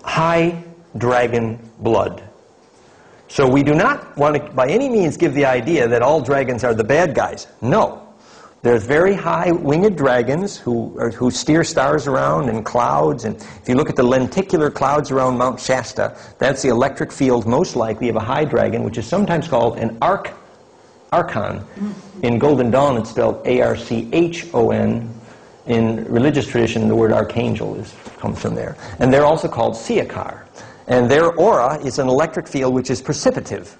high dragon blood. So we do not want to, by any means, give the idea that all dragons are the bad guys. No. There's very high winged dragons who steer stars around in clouds. And if you look at the lenticular clouds around Mount Shasta, that's the electric field most likely of a high dragon, which is sometimes called an archon. In Golden Dawn, it's spelled A-R-C-H-O-N. In religious tradition, the word archangel comes from there. And they're also called Siakar. And their aura is an electric field which is precipitative.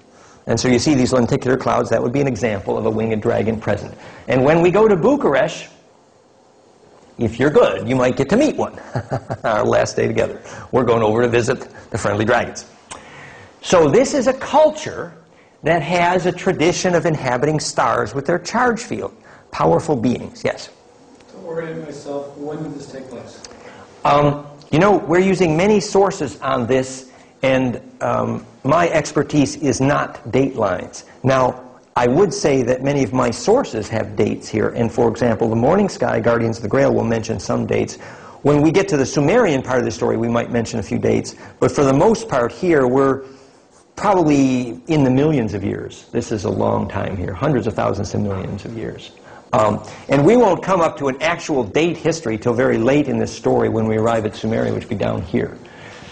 And so you see these lenticular clouds. That would be an example of a winged dragon present. And when we go to Bucharest, if you're good, you might get to meet one. Our last day together. We're going over to visit the friendly dragons. So this is a culture that has a tradition of inhabiting stars with their charge field. Powerful beings, yes? To orient myself, when did this take place? You know, we're using many sources on this, and my expertise is not date lines. Now, I would say that many of my sources have dates here, and for example, the Morning Sky Guardians of the Grail will mention some dates. When we get to the Sumerian part of the story, we might mention a few dates, but for the most part here, we're probably in the millions of years. This is a long time here, hundreds of thousands to millions of years. And we won't come up to an actual date history till very late in this story when we arrive at Sumeria, which will be down here.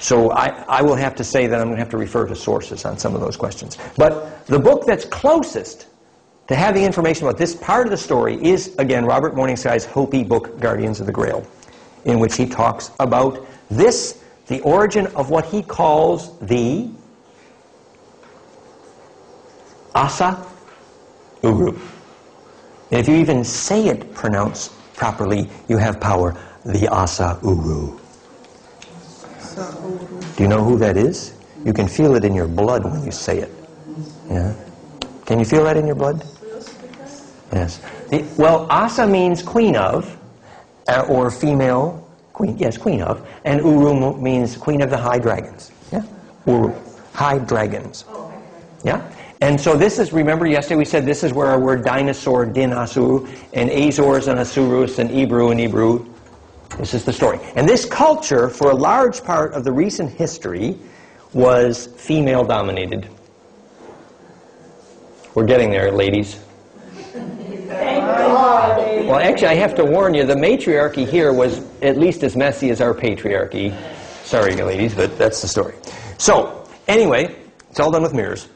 So I will have to say that I'm going to have to refer to sources on some of those questions. But the book that's closest to having information about this part of the story is, again, Robert Morningsky's Hopi book, Guardians of the Grail, in which he talks about this, the origin of what he calls the Asa Uru. And if you even say it pronounced properly, you have power. The Asa Uru. Do you know who that is? You can feel it in your blood when you say it. Yeah. Can you feel that in your blood? Yes. Well, Asa means queen of, or female queen. Yes, queen of. And Uru means queen of the high dragons. Yeah. Uru. High dragons. Yeah. And so this is, remember yesterday we said this is where our word dinosaur, din asuru, and azores and asurus, and Ebru. This is the story. And this culture, for a large part of the recent history, was female-dominated. We're getting there, ladies. Well, actually, I have to warn you, the matriarchy here was at least as messy as our patriarchy. Sorry, ladies, but that's the story. So, anyway, it's all done with mirrors.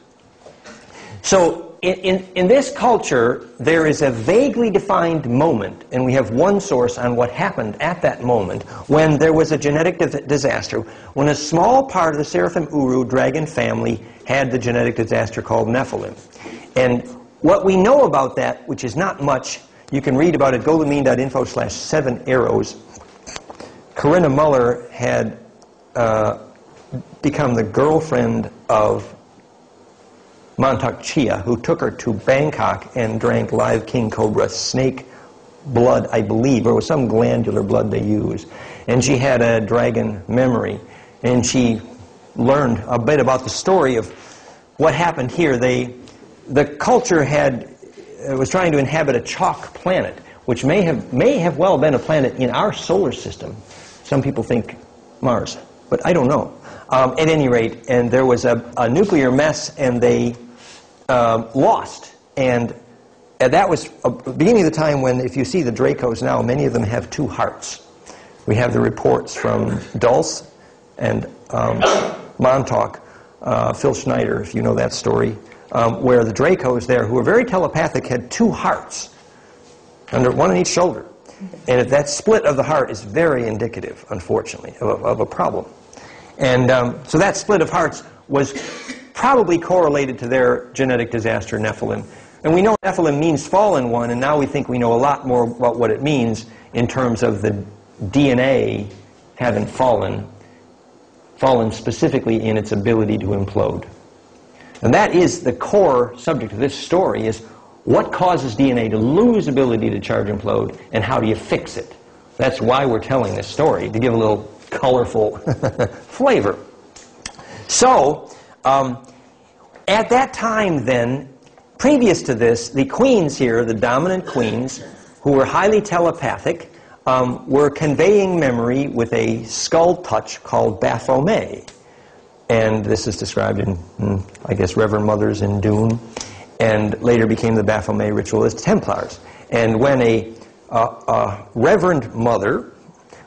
So, in this culture, there is a vaguely defined moment, and we have one source on what happened at that moment, when there was a genetic disaster, when a small part of the Seraphim Uru dragon family had the genetic disaster called NEPHILIM. And what we know about that, which is not much, you can read about at goldenmean.info/7arrows. Corinna Muller had become the girlfriend of Montauk Chia, who took her to Bangkok and drank live king cobra snake blood, I believe, or it was some glandular blood they used. And she had a dragon memory. And she learned a bit about the story of what happened here. The culture was trying to inhabit a chalk planet, which may have well been a planet in our solar system. Some people think Mars, but I don't know. At any rate, and there was a nuclear mess, and they lost. And that was the beginning of the time when, if you see the Dracos now, many of them have two hearts. We have the reports from Dulce and Montauk, Phil Schneider, if you know that story, where the Dracos there, who were very telepathic, had two hearts, one on each shoulder. And that split of the heart is very indicative, unfortunately, of a problem. And so that split of hearts was probably correlated to their genetic disaster, Nephilim. And we know Nephilim means fallen one, and now we think we know a lot more about what it means in terms of the DNA having fallen specifically in its ability to implode. And that is the core subject of this story, is what causes DNA to lose ability to charge and implode, and how do you fix it? That's why we're telling this story, to give a little colorful flavor. So, at that time then, previous to this, the queens here, the dominant queens, who were highly telepathic, were conveying memory with a skull touch called Baphomet. And this is described in, I guess, Reverend Mothers in Dune, and later became the Baphomet ritual as Templars. And when a Reverend Mother,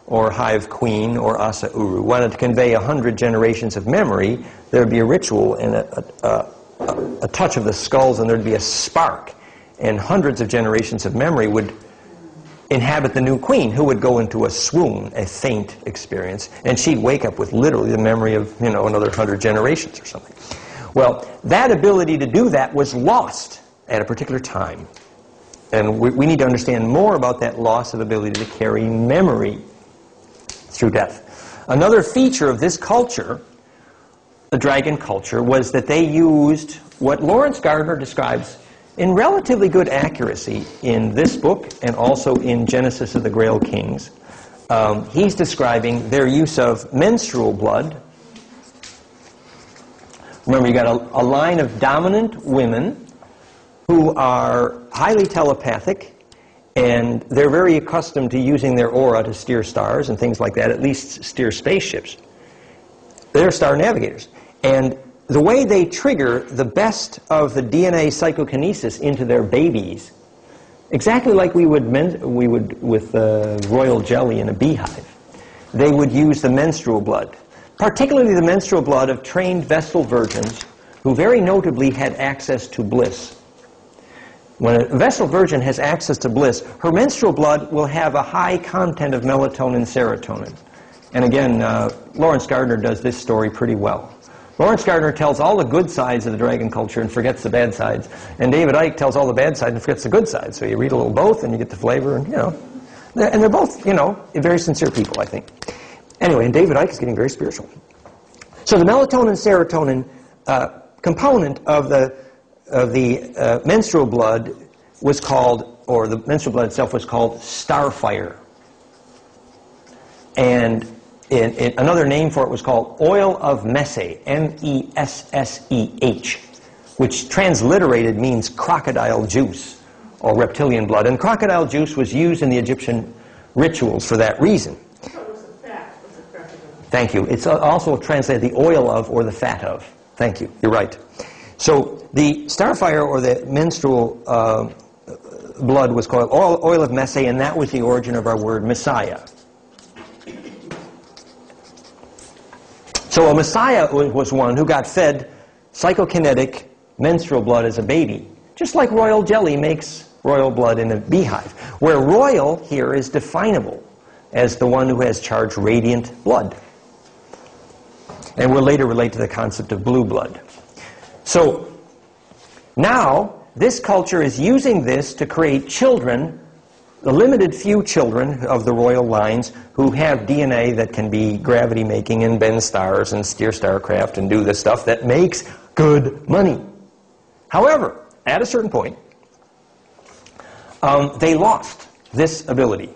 or Hive Queen, or Asa Uru, wanted to convey 100 generations of memory, there would be a ritual and a touch of the skulls, and there would be a spark, and hundreds of generations of memory would inhabit the new queen, who would go into a swoon, a faint experience, and she'd wake up with literally the memory of, another 100 generations or something. Well, that ability to do that was lost at a particular time. And we need to understand more about that loss of ability to carry memory through death. Another feature of this culture, the dragon culture, was that they used what Lawrence Gardner describes in relatively good accuracy in this book and also in Genesis of the Grail Kings. He's describing their use of menstrual blood. Remember, you got a line of dominant women who are highly telepathic, and they're very accustomed to using their aura to steer stars and things like that, at least steer spaceships. They're star navigators. And the way they trigger the best of the DNA psychokinesis into their babies, exactly like we would with royal jelly in a beehive, they would use the menstrual blood, particularly the menstrual blood of trained Vestal virgins who very notably had access to bliss. When a Vestal virgin has access to bliss, her menstrual blood will have a high content of melatonin and serotonin. And again, Lawrence Gardner does this story pretty well. Lawrence Gardner tells all the good sides of the dragon culture and forgets the bad sides. And David Icke tells all the bad sides and forgets the good sides. So you read a little both and you get the flavor, and and they're both, very sincere people, I think. Anyway, and David Icke is getting very spiritual. So the melatonin-serotonin component of the menstrual blood was called, or the menstrual blood itself was called starfire. And another name for it was called oil of Messeh, M-E-S-S-E-H, which transliterated means crocodile juice or reptilian blood. And crocodile juice was used in the Egyptian rituals for that reason. I thought it was the fat was the crocodile. Thank you. It's also translated the oil of or the fat of. Thank you. You're right. So the starfire or the menstrual blood was called oil of Messeh, and that was the origin of our word Messiah. So a Messiah was one who got fed psychokinetic menstrual blood as a baby, just like royal jelly makes royal blood in a beehive, where royal here is definable as the one who has charged radiant blood. And we'll later relate to the concept of blue blood. So now this culture is using this to create children, the limited few children of the royal lines who have DNA that can be gravity-making and bend stars and steer starcraft and do the stuff that makes good money. However, at a certain point, they lost this ability.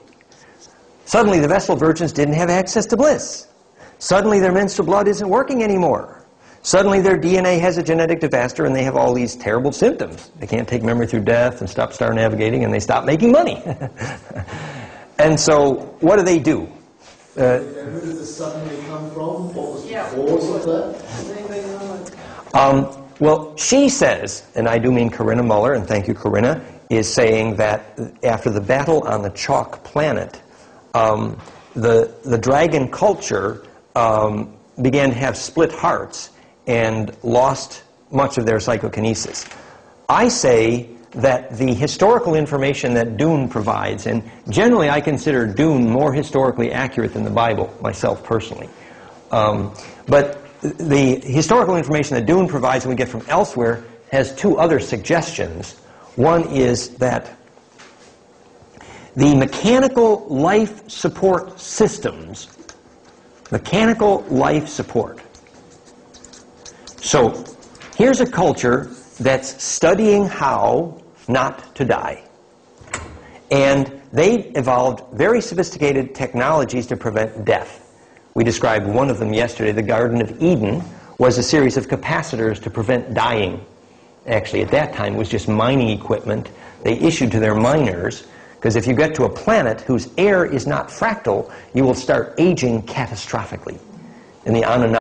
Suddenly, the Vestal virgins didn't have access to bliss. Suddenly, their menstrual blood isn't working anymore. Suddenly, their DNA has a genetic disaster, and they have all these terrible symptoms. They can't take memory through death and stop star navigating, and they stop making money. And so, what do? And who did this suddenly come from? What was the cause of that? Well, she says, and I do mean Corinna Muller, and thank you, Corinna, is saying that after the battle on the chalk planet, the dragon culture began to have split hearts and lost much of their psychokinesis. I say that the historical information that Dune provides, and generally I consider Dune more historically accurate than the Bible, myself personally. But the historical information that Dune provides and we get from elsewhere has two other suggestions. One is that the mechanical life support systems, mechanical life support. So here's a culture that's studying how not to die. And they evolved very sophisticated technologies to prevent death. We described one of them yesterday. The Garden of Eden was a series of capacitors to prevent dying. Actually, at that time, it was just mining equipment they issued to their miners, Because if you get to a planet whose air is not fractal, you will start aging catastrophically. In the Anunnaki